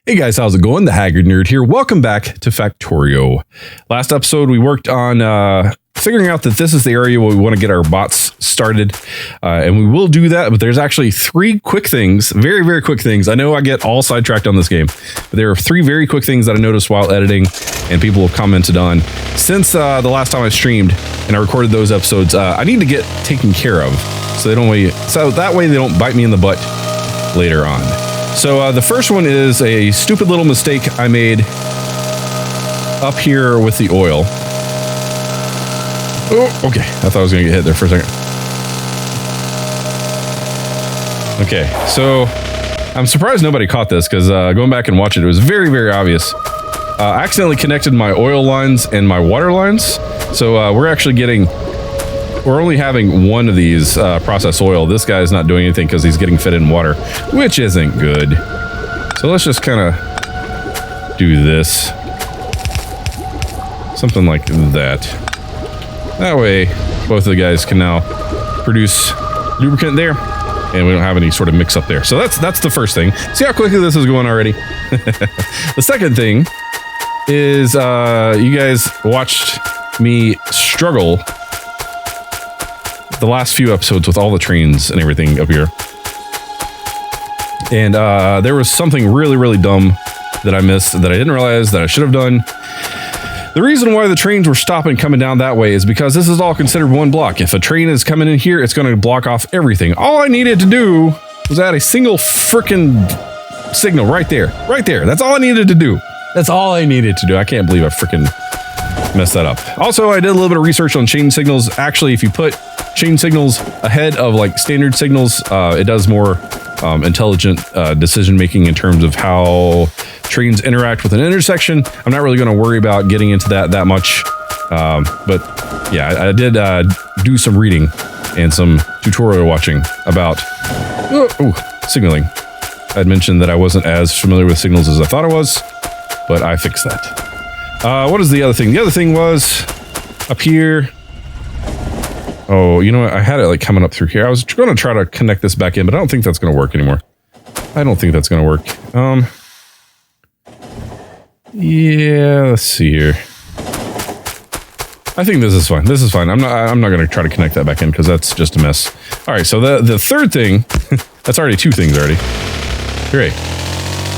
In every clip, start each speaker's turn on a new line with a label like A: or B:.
A: Hey guys, how's it going? The Haggard Nerd here. Welcome back to Factorio. Last episode, we worked on figuring out that this is the area where we want to get our bots started. And we will do that, but there's actually three quick things, very, very quick things. I know I get all sidetracked on this game, but there are three very quick things that I noticed while editing and people have commented on. Since the last time I streamed and I recorded those episodes, I need to get taken care of so that way they don't bite me in the butt later on. So the first one is a stupid little mistake I made up here with the oil. Oh, okay. I thought I was going to get hit there for a second. Okay, so I'm surprised nobody caught this because going back and watching it, it was very, very obvious. I accidentally connected my oil lines and my water lines. So we're only having one of these processed oil. This guy's not doing anything because he's getting fed in water, which isn't good. So let's just kind of do this. Something like that. That way, both of the guys can now produce lubricant there, and we don't have any sort of mix up there. So that's the first thing. See how quickly this is going already? The second thing is you guys watched me struggle the last few episodes with all the trains and everything up here. And there was something really, really dumb that I missed that I didn't realize that I should have done. The reason why the trains were stopping coming down that way is because this is all considered one block. If a train is coming in here, it's going to block off everything. All I needed to do was add a single frickin' signal right there. Right there. That's all I needed to do. That's all I needed to do. I can't believe I frickin' messed that up. Also, I did a little bit of research on chain signals. Actually, if you put chain signals ahead of like standard signals, it does more intelligent decision making in terms of how trains interact with an intersection. I'm not really going to worry about getting into that much, but yeah, I did do some reading and some tutorial watching about signaling. I'd mentioned that I wasn't as familiar with signals as I thought I was, but I fixed that. What is the other thing? The other thing was up here. Oh, you know what? I had it like coming up through here. I was going to try to connect this back in, but I don't think that's going to work anymore. I don't think that's going to work. Yeah, let's see here. I think this is fine. This is fine. I'm not going to try to connect that back in because that's just a mess. All right, so the third thing, that's already two things already. Great.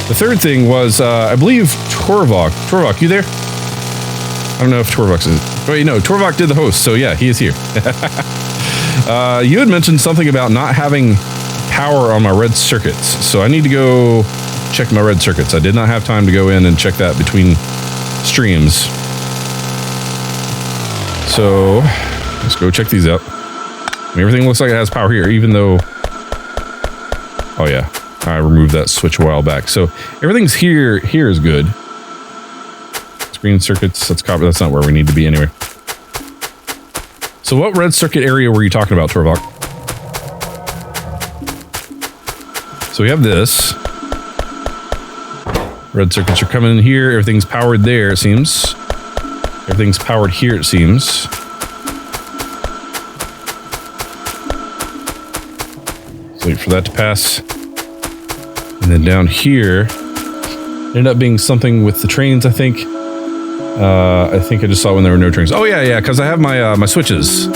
A: The third thing was, I believe Torvok. Torvok, you there? I don't know if Torvok's is. Wait, no, Torvok did the host, so yeah, he is here. You had mentioned something about not having power on my red circuits, so I need to go check my red circuits. I did not have time to go in and check that between streams. So let's go check these out. Everything looks like it has power here, even though... Oh yeah, I removed that switch a while back. So everything's here is good. Green circuits, that's not where we need to be anyway. So what red circuit area were you talking about, Torvok? So we have this. Red circuits are coming in here. Everything's powered there, it seems. Everything's powered here, it seems. So wait for that to pass. And then down here, ended up being something with the trains, I think. I think I just saw when there were no trains. Oh yeah, because I have my switches,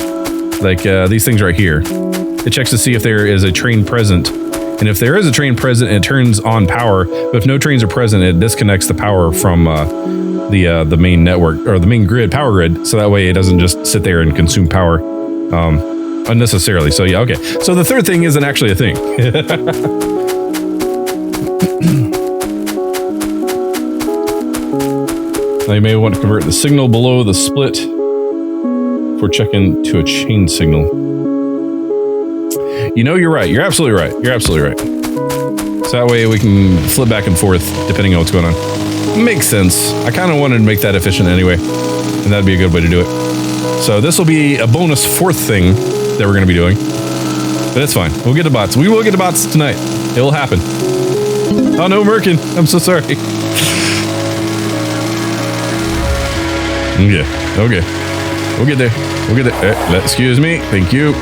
A: like these things right here. It checks to see if there is a train present, and if there is a train present, it turns on power. But if no trains are present, it disconnects the power from the main network or the main grid, power grid, so that way it doesn't just sit there and consume power unnecessarily. So yeah, okay. So the third thing isn't actually a thing. Now you may want to convert the signal below the split for checking to a chain signal. You know, you're right. You're absolutely right. You're absolutely right. So that way we can flip back and forth depending on what's going on. Makes sense. I kind of wanted to make that efficient anyway, and that'd be a good way to do it. So this will be a bonus fourth thing that we're going to be doing. But it's fine. We'll get the bots. We will get the bots tonight. It will happen. Oh no, Merkin. I'm so sorry. Yeah, okay. We'll get there. We'll get there. Excuse me. Thank you.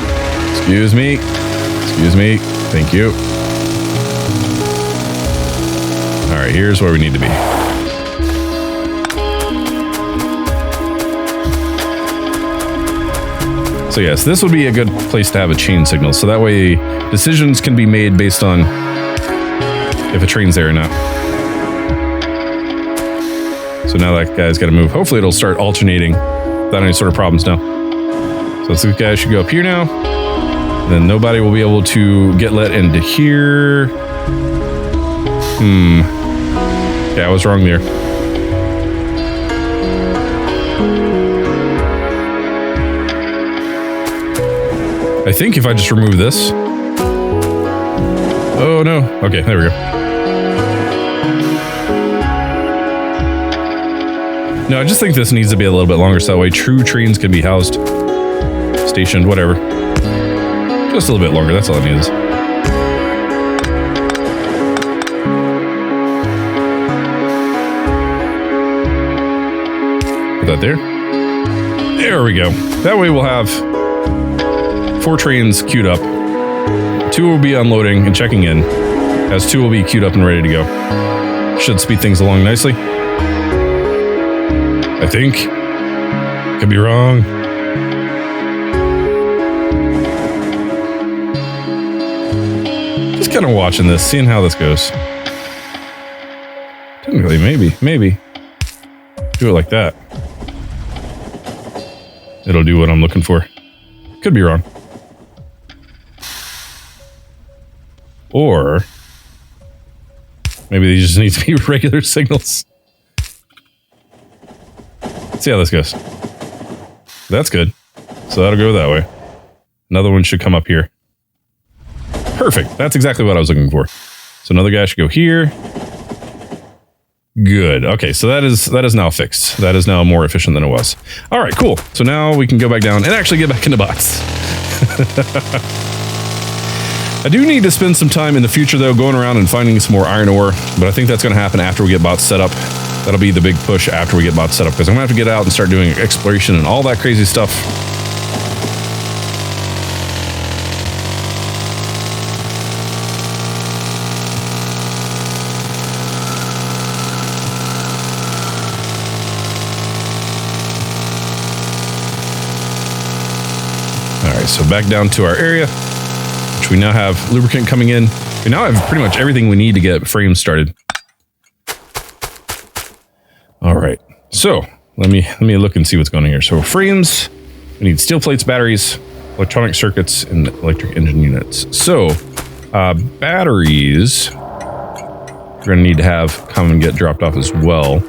A: Excuse me. Excuse me. Thank you. All right, here's where we need to be. So yes, this would be a good place to have a chain signal. So that way decisions can be made based on if a train's there or not. So now that guy's got to move. Hopefully it'll start alternating without any sort of problems now. So this guy should go up here now. Then nobody will be able to get let into here. Yeah, I was wrong there. I think if I just remove this. Oh no. Okay, there we go. No, I just think this needs to be a little bit longer so that way true trains can be housed, stationed, whatever. Just a little bit longer, that's all it needs. Put that there. There we go. That way we'll have 4 trains queued up. 2 will be unloading and checking in, as 2 will be queued up and ready to go. Should speed things along nicely. I think. Could be wrong. Just kind of watching this, seeing how this goes. Technically, maybe. Do it like that. It'll do what I'm looking for. Could be wrong. Or maybe these just need to be regular signals. Let's see how this goes. That's good. So that'll go that way. Another one should come up here. Perfect. That's exactly what I was looking for. So another guy should go here. Good. Okay, so that is now fixed. That is now more efficient than it was. All right, cool. So now we can go back down and actually get back in the box. I do need to spend some time in the future, though, going around and finding some more iron ore, but I think that's going to happen after we get bots set up. That'll be the big push after we get bots set up, because I'm going to have to get out and start doing exploration and all that crazy stuff. All right, so back down to our area. We now have lubricant coming in. We now have pretty much everything we need to get frames started. All right, so let me look and see what's going on here. So frames, we need steel plates, batteries, electronic circuits, and electric engine units. So batteries, we're going to need to have come and get dropped off as well.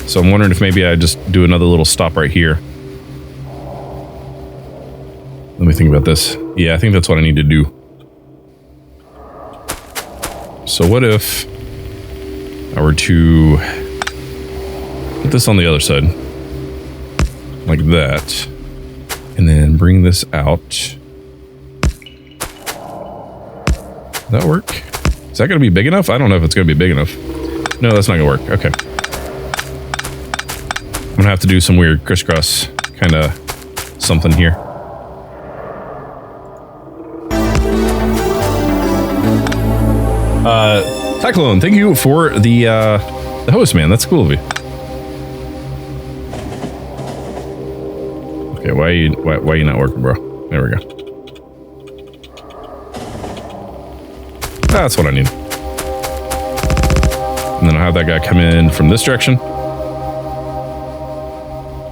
A: So I'm wondering if maybe I just do another little stop right here. Let me think about this. Yeah, I think that's what I need to do. So what if I were to put this on the other side, like that, and then bring this out. Does that work? Is that going to be big enough? I don't know if it's going to be big enough. No, that's not going to work. Okay. I'm going to have to do some weird crisscross kind of something here. Cyclone, thank you for the host, man. That's cool of you. Okay, why are you not working, bro? There we go. That's what I need. And then I'll have that guy come in from this direction.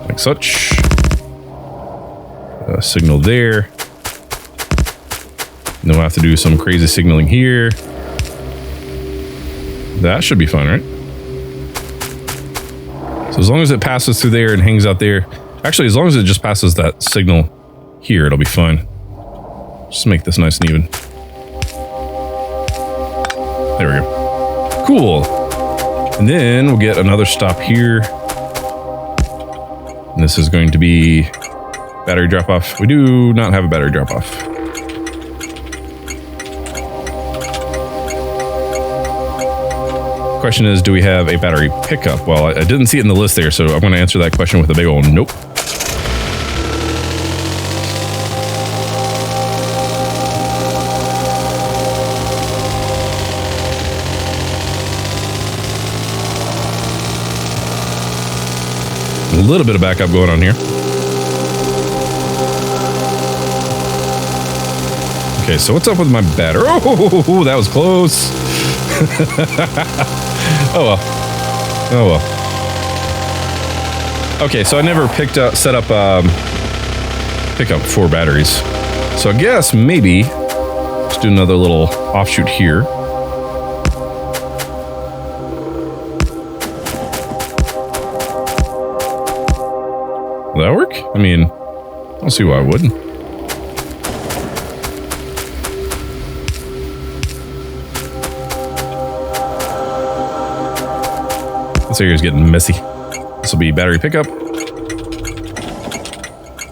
A: Like such. Signal there. And then we'll have to do some crazy signaling here. That should be fun, right? So as long as it passes through there and hangs out there. Actually, as long as it just passes that signal here, it'll be fine. Just make this nice and even. There we go. Cool. And then we'll get another stop here. And this is going to be battery drop-off. We do not have a battery drop-off. Question is, do we have a battery pickup? Well, I didn't see it in the list there, so I'm going to answer that question with a big old nope. little bit of backup going on here. Okay, so what's up with my battery? Oh, that was close. Oh well. Oh well. Okay, so I never set up pickup 4 batteries. So I guess maybe let's do another little offshoot here. Will that work? I mean, I don't see why I wouldn't. This area is getting messy. This will be battery pickup.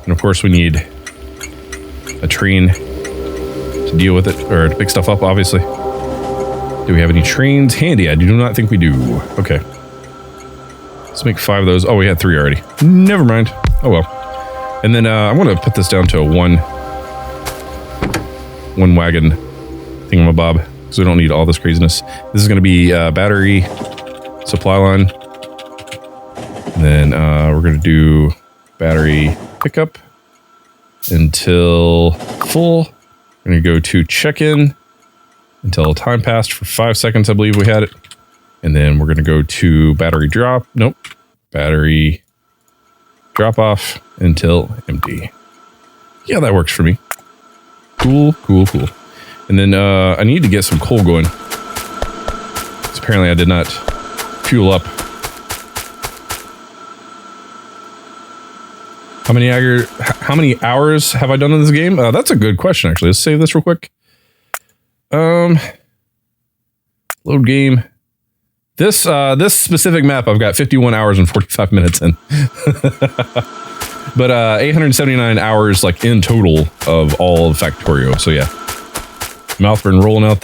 A: And of course we need a train to deal with it, or to pick stuff up, obviously. Do we have any trains handy? I do not think we do. Okay. Let's make 5 of those. Oh, we had 3 already. Never mind. Oh well. And then I want to put this down to a one wagon thingamabob, because we don't need all this craziness. This is going to be battery supply line. And then we're going to do battery pickup until full. We're going to go to check-in until time passed for 5 seconds, I believe we had it. And then we're going to go to battery drop. Nope. Battery drop off until empty. Yeah, that works for me. Cool, cool, cool. And then I need to get some coal going. So apparently I did not fuel up. How many hours have I done in this game? That's a good question, actually. Let's save this real quick. Load game. This specific map, I've got 51 hours and 45 minutes in. But 879 hours like in total of all of Factorio. So yeah, Mouthburn rolling out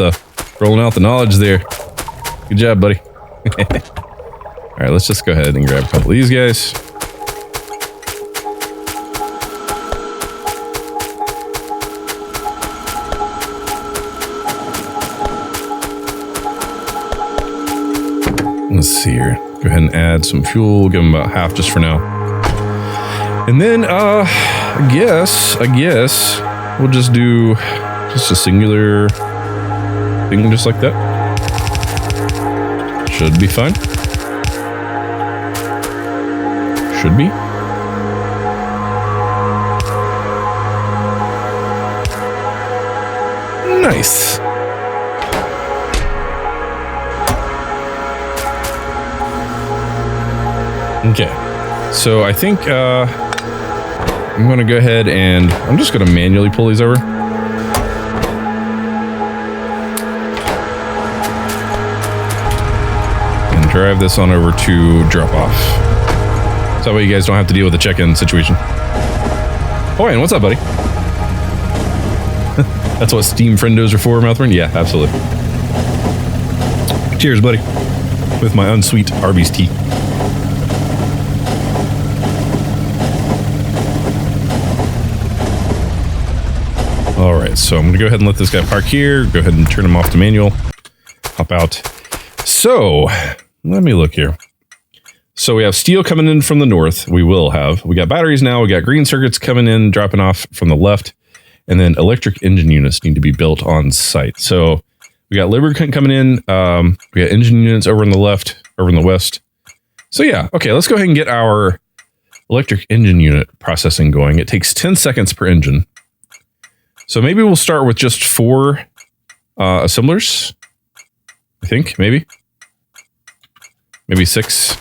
A: the knowledge there. Good job, buddy. All right, let's just go ahead and grab a couple of these guys. Let's see here. Go ahead and add some fuel. We'll give them about half just for now. And then, I guess we'll just do just a singular thing just like that. Should be fine. Should be. Nice. Okay, so I think I'm going to go ahead and I'm just going to manually pull these over. And drive this on over to drop off. So that way you guys don't have to deal with the check-in situation. Oh, and what's up, buddy? That's what Steam friendos are for, Mouthburn? Yeah, absolutely. Cheers, buddy. With my unsweet Arby's tea. All right, so I'm going to go ahead and let this guy park here. Go ahead and turn him off to manual. Hop out. So, let me look here. So we have steel coming in from the north. We got batteries now. We got green circuits coming in, dropping off from the left. And then electric engine units need to be built on site. So we got lubricant coming in. We got engine units over on the left, over in the west. So yeah, okay, let's go ahead and get our electric engine unit processing going. It takes 10 seconds per engine. So maybe we'll start with just 4 assemblers. I think, maybe 6.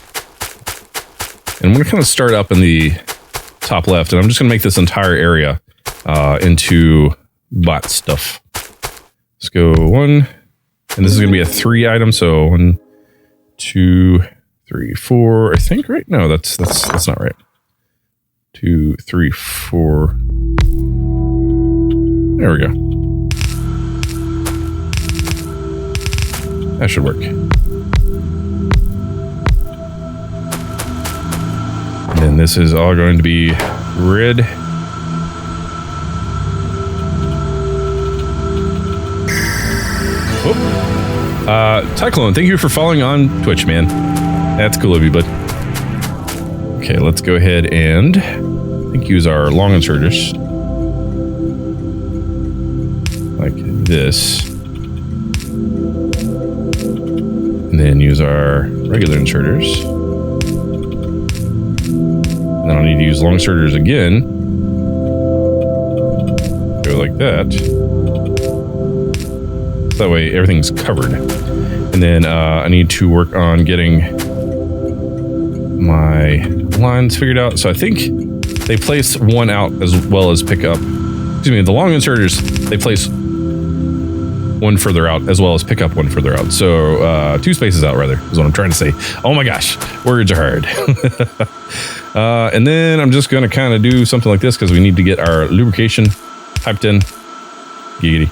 A: And I'm going to kind of start up in the top left, and I'm just going to make this entire area into bot stuff. Let's go 1, and this is going to be a 3 item. So 1, 2, 3, 4. I think, right? No, that's not right. 2, 3, 4. There we go. That should work. And then this is all going to be red. Cyclone, thank you for following on Twitch, man. That's cool of you, bud. Okay, let's go ahead and I think use our long inserters. Like this. And then use our regular inserters. And then I'll need to use long inserters again. Go like that. So that way everything's covered. And then I need to work on getting my lines figured out. So I think they place one out as well as pick up. Excuse me, the long inserters, they place one further out as well as pick up one further out. So 2 spaces out rather is what I'm trying to say. Oh my gosh, words are hard. And then I'm just going to kind of do something like this because we need to get our lubrication piped in. Giggity.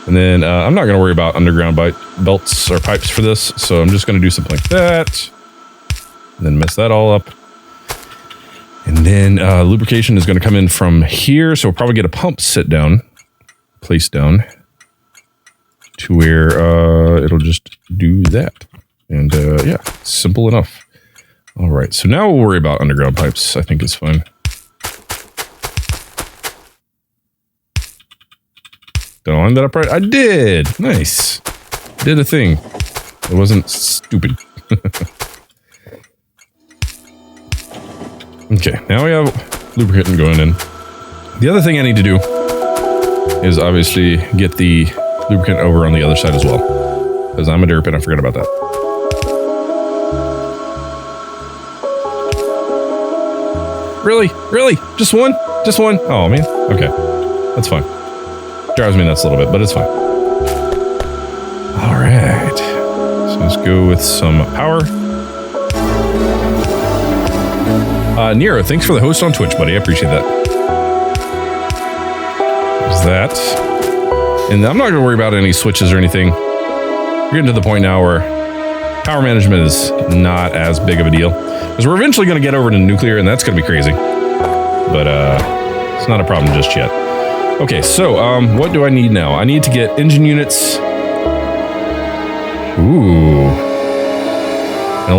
A: And then I'm not going to worry about underground belts or pipes for this. So I'm just going to do something like that. And then mess that all up. And then lubrication is going to come in from here. So we'll probably get a pump placed down to where it'll just do that. And yeah, simple enough. All right, so now we'll worry about underground pipes. I think it's fine. Did I line that up right? I did. Nice. Did a thing. It wasn't stupid. Okay, now we have lubricant going in. The other thing I need to do is obviously get the lubricant over on the other side as well. Because I'm a derp and I forgot about that. Really? Really? Just one? Just one? Oh, man. Okay. That's fine. Drives me nuts a little bit, but it's fine. All right. So let's go with some power. Nero, thanks for the host on Twitch, buddy. I appreciate that. There's that. And I'm not going to worry about any switches or anything. We're getting to the point now where power management is not as big of a deal. Because we're eventually going to get over to nuclear, and that's going to be crazy. But it's not a problem just yet. Okay, so what do I need now? I need to get engine units. Ooh. And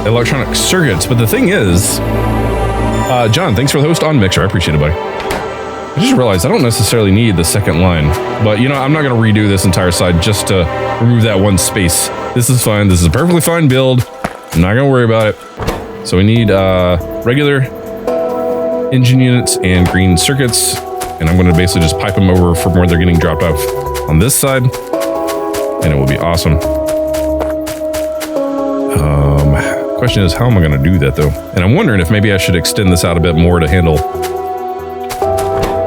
A: electronic circuits. But the thing is, John, thanks for the host on Mixer. I appreciate it, buddy. I just realized I don't necessarily need the second line. But, you know, I'm not going to redo this entire side just to remove that one space. This is fine. This is a perfectly fine build. I'm not going to worry about it. So we need regular engine units and green circuits. And I'm going to basically just pipe them over from where they're getting dropped off on this side. And it will be awesome. Question is, how am I going to do that, though? And I'm wondering if maybe I should extend this out a bit more to handle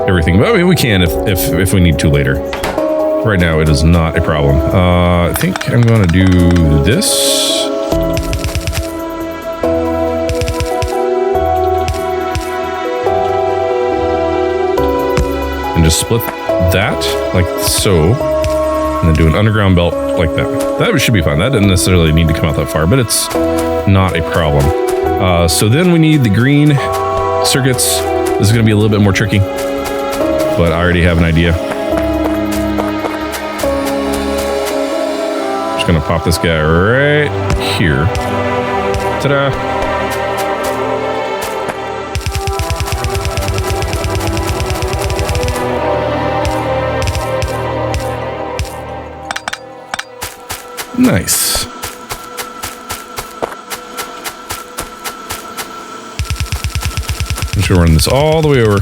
A: everything. But I mean, we can if we need to later. Right now, it is not a problem. I think I'm going to do this. And just split that like so. And then do an underground belt like that. That should be fine. That didn't necessarily need to come out that far, but it's not a problem. So then we need the green circuits. This is going to be a little bit more tricky, but I already have an idea. Just going to pop this guy right here. Ta-da! Nice. I'm sure we're running this all the way over.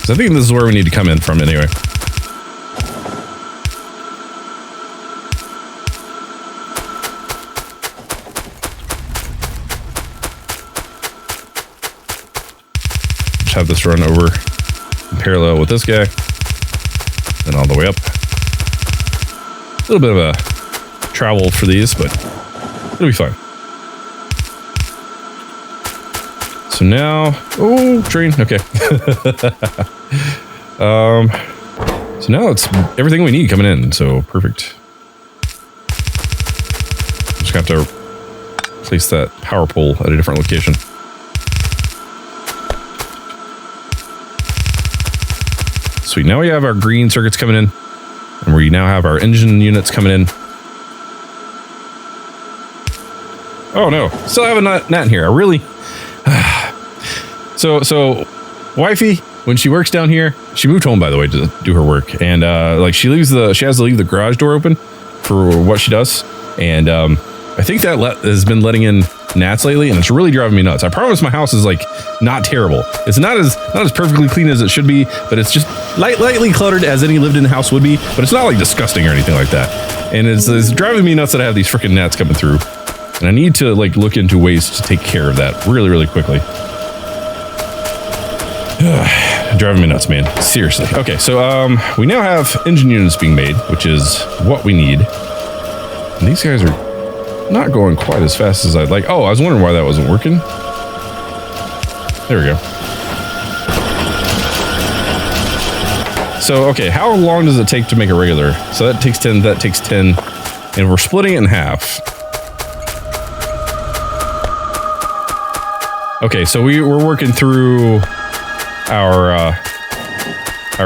A: So I think this is where we need to come in from anyway. Just have this run over in parallel with this guy. Then all the way up. A little bit of a travel for these, but it'll be fine. So now, oh, train, okay. So now it's everything we need coming in, so perfect. Just have to place that power pole at a different location. Sweet, now we have our green circuits coming in. And we now have our engine units coming in. Oh no, still have a net in here. I really. So, wifey, when she works down here, she moved home, by the way, to do her work, and like she has to leave the garage door open for what she does, and I think that has been letting in gnats lately, and it's really driving me nuts. I promise my house is like not terrible. It's not as perfectly clean as it should be, but it's just lightly cluttered as any lived-in house would be. But it's not like disgusting or anything like that. And it's driving me nuts that I have these freaking gnats coming through, and I need to like look into ways to take care of that really quickly. Driving me nuts, man. Seriously. Okay, so we now have engine units being made, which is what we need. And these guys are not going quite as fast as I'd like. Oh, I was wondering why that wasn't working. There we go. So, okay, how long does it take to make a regular? So that takes 10, that takes 10, and we're splitting it in half. Okay, so we're working through our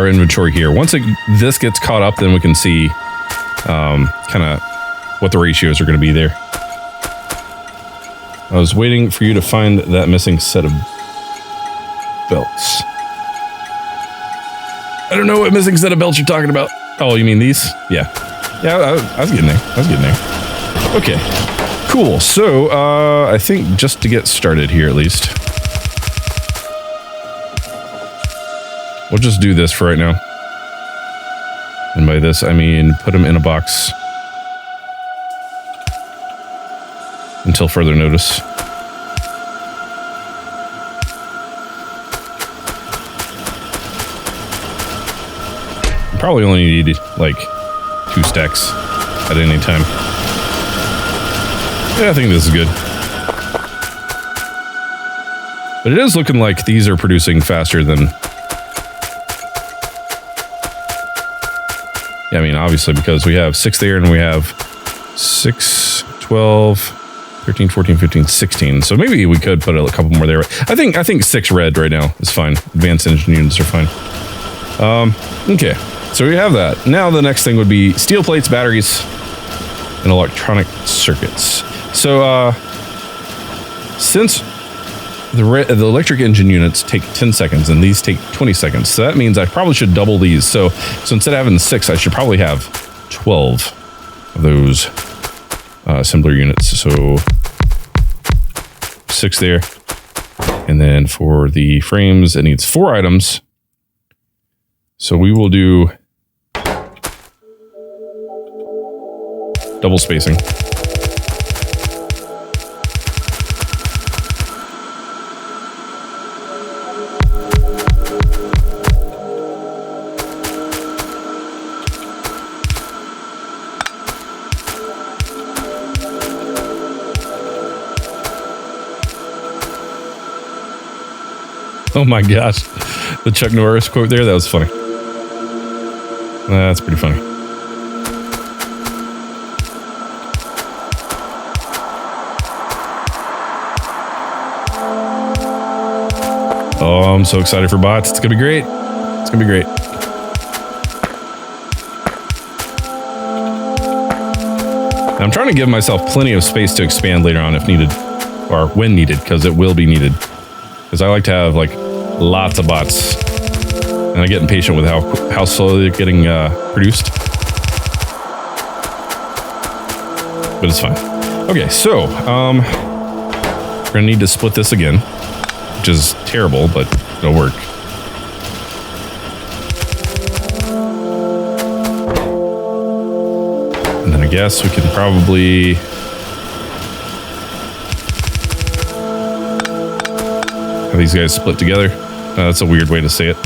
A: inventory here. Once this gets caught up, then we can see kind of what the ratios are going to be there. I was waiting for you to find that missing set of belts. I don't know what missing set of belts you're talking about. Oh, you mean these? Yeah. Yeah, I was getting there. Okay, cool. So, I think just to get started here at least, we'll just do this for right now. And by this, I mean put them in a box until further notice. Probably only need like 2 stacks at any time. Yeah, I think this is good. But it is looking like these are producing faster than... Yeah, I mean, obviously, because we have 6 there and we have 6, 12, 13, 14, 15, 16. So maybe we could put a couple more there. I think 6 red right now is fine. Advanced engine units are fine. Okay, so we have that. Now the next thing would be steel plates, batteries, and electronic circuits. So since the electric engine units take 10 seconds and these take 20 seconds, so that means I probably should double these. So instead of having 6, I should probably have 12 of those assembler units. So 6 there. And then for the frames, it needs 4 items. So we will do double spacing. Oh my gosh, the Chuck Norris quote there, that was funny. That's pretty funny. Oh, I'm so excited for bots. It's gonna be great. It's gonna be great. I'm trying to give myself plenty of space to expand later on if needed, or when needed, because it will be needed. Because I like to have like lots of bots, and I get impatient with how slowly they're getting produced. But it's fine. Okay, so we're gonna need to split this again, which is terrible, but it'll work. And then I guess we can probably have these guys split together. That's a weird way to say it.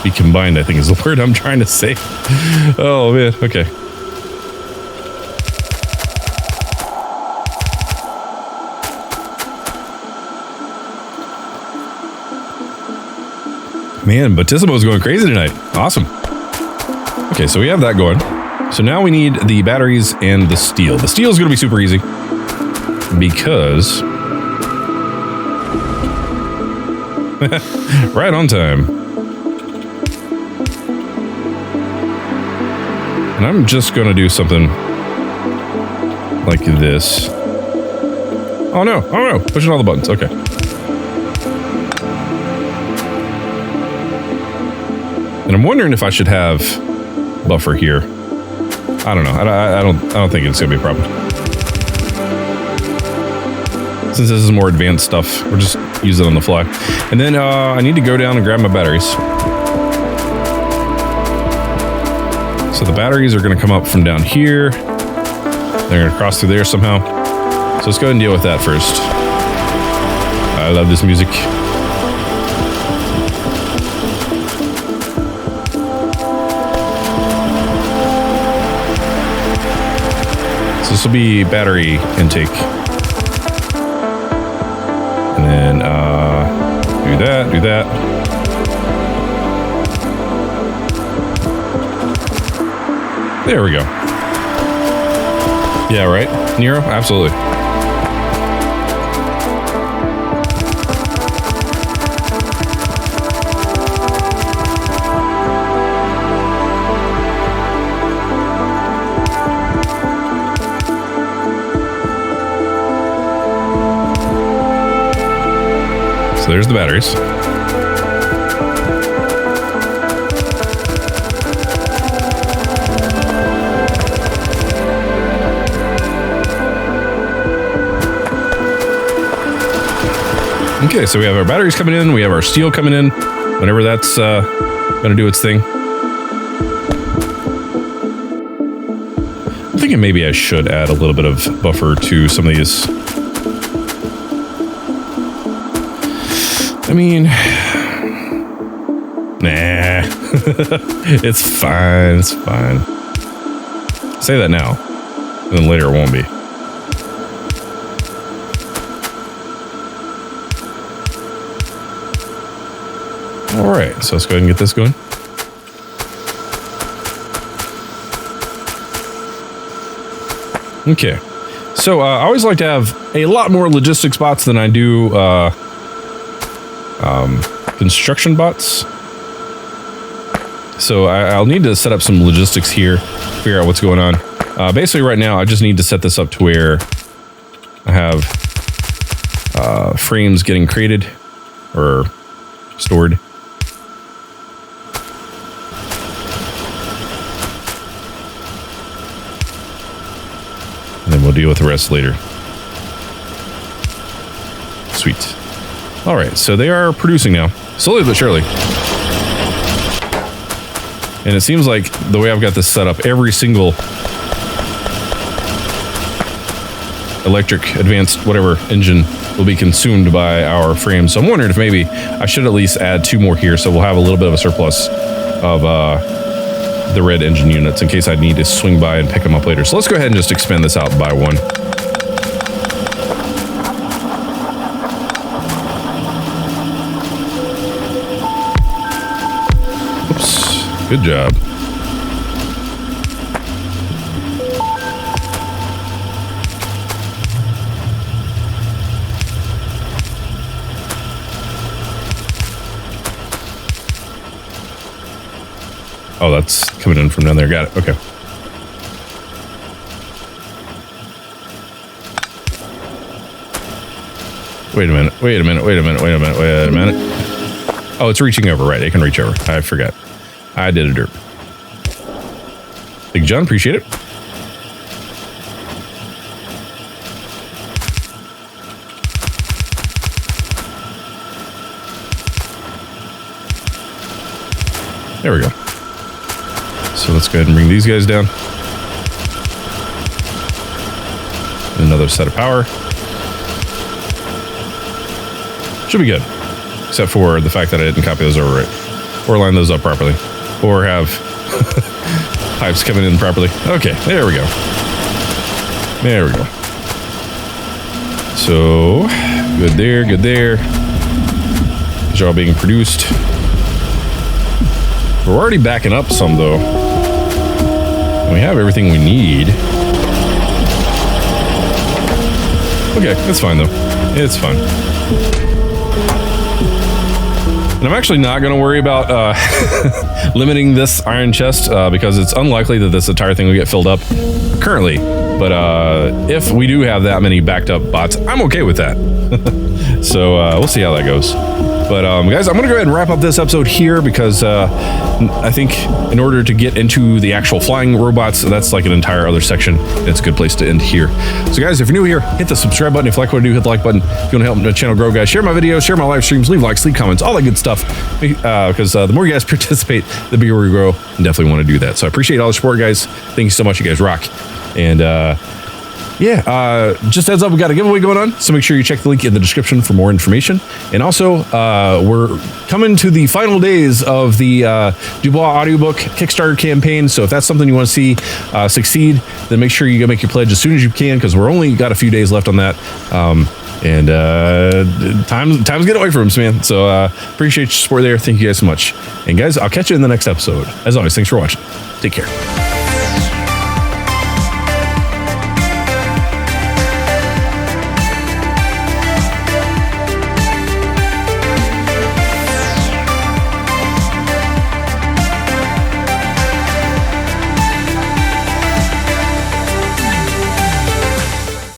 A: Be combined, I think, is the word I'm trying to say. Oh man, okay. Man, Batissimo's going crazy tonight. Awesome. Okay, so we have that going. So now we need the batteries and the steel. The steel is going to be super easy because right on time. And And I'm just going to do something like this. Oh no, pushing all the buttons, okay. And I'm wondering if I should have buffer here. I don't know, I don't think it's gonna be a problem. Since this is more advanced stuff, we'll just use it on the fly. And then I need to go down and grab my batteries. So the batteries are gonna come up from down here. They're gonna cross through there somehow. So let's go ahead and deal with that first. I love this music. So this will be battery intake. And then do that. There we go. Yeah, right? Nero? Absolutely. So there's the batteries. Okay, so we have our batteries coming in, we have our steel coming in, whenever that's gonna do its thing. I'm thinking maybe I should add a little bit of buffer to some of these. I mean, nah, it's fine, it's fine. Say that now, and then later it won't be. All right, so let's go ahead and get this going. Okay, so I always like to have a lot more logistics bots than I do construction bots. So I'll need to set up some logistics here, figure out what's going on. Basically right now, I just need to set this up to where I have frames getting created or stored. And then we'll deal with the rest later. Sweet. All right, so they are producing now, slowly but surely. And it seems like the way I've got this set up, every single electric advanced whatever engine will be consumed by our frames. So I'm wondering if maybe I should at least add 2 more here, so we'll have a little bit of a surplus of the red engine units in case I need to swing by and pick them up later. So let's go ahead and just expand this out by 1. Oops, good job. Oh, that's coming in from down there. Got it. Okay. Wait a minute. Oh, it's reaching over. Right. It can reach over. I forgot. I did a derp. Thank you, John. Appreciate it. There we go. So let's go ahead and bring these guys down. Another set of power. Should be good. Except for the fact that I didn't copy those over right. Or line those up properly. Or have pipes coming in properly. Okay, there we go. There we go. So, good there, good there. These are all being produced. We're already backing up some though. We have everything we need. Okay, it's fine though. It's fine. And I'm actually not going to worry about limiting this iron chest because it's unlikely that this entire thing will get filled up currently. But if we do have that many backed up bots, I'm okay with that. So we'll see how that goes. But guys, I'm going to go ahead and wrap up this episode here because I think in order to get into the actual flying robots, that's like an entire other section. It's a good place to end here. So guys, if you're new here, hit the subscribe button. If you like what I do, hit the like button. If you want to help the channel grow, guys, share my videos, share my live streams, leave likes, leave comments, all that good stuff. Because the more you guys participate, the bigger we grow. And definitely want to do that. So I appreciate all the support, guys. Thank you so much. You guys rock. And just heads up, we got a giveaway going on, so make sure you check the link in the description for more information. And also, we're coming to the final days of the Dubois audiobook Kickstarter campaign, so if that's something you want to see succeed, then make sure you go make your pledge as soon as you can, because we're only got a few days left on that. Time's getting away from us, man. So appreciate your support there. Thank you guys so much. And guys, I'll catch you in the next episode. As always, thanks for watching. Take care.